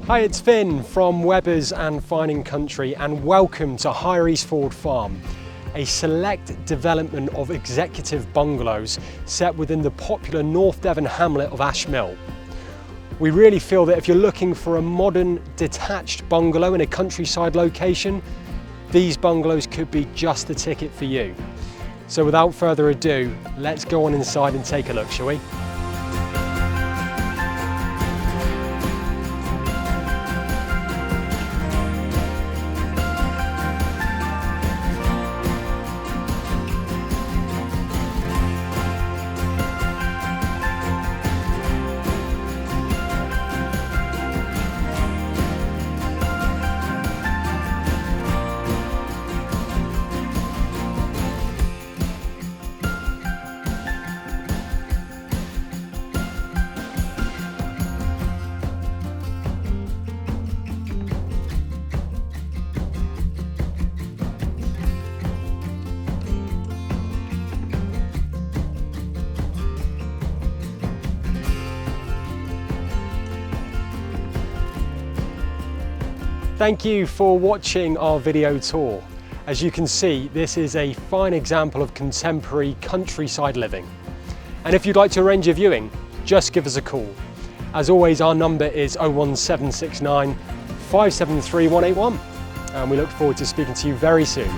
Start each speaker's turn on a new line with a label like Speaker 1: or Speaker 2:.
Speaker 1: Hi, it's Finn from Webbers and Fine and Country, and welcome to Higher Eastford Farm, a select development of executive bungalows set within the popular North Devon hamlet of Ash Mill. We really feel that if you're looking for a modern detached bungalow in a countryside location, these bungalows could be just the ticket for you. So without further ado, let's go on inside and take a look, shall we? Thank you for watching our video tour. As you can see, this is a fine example of contemporary countryside living. And if you'd like to arrange a viewing, just give us a call. As always, our number is 01769 573 181, and we look forward to speaking to you very soon.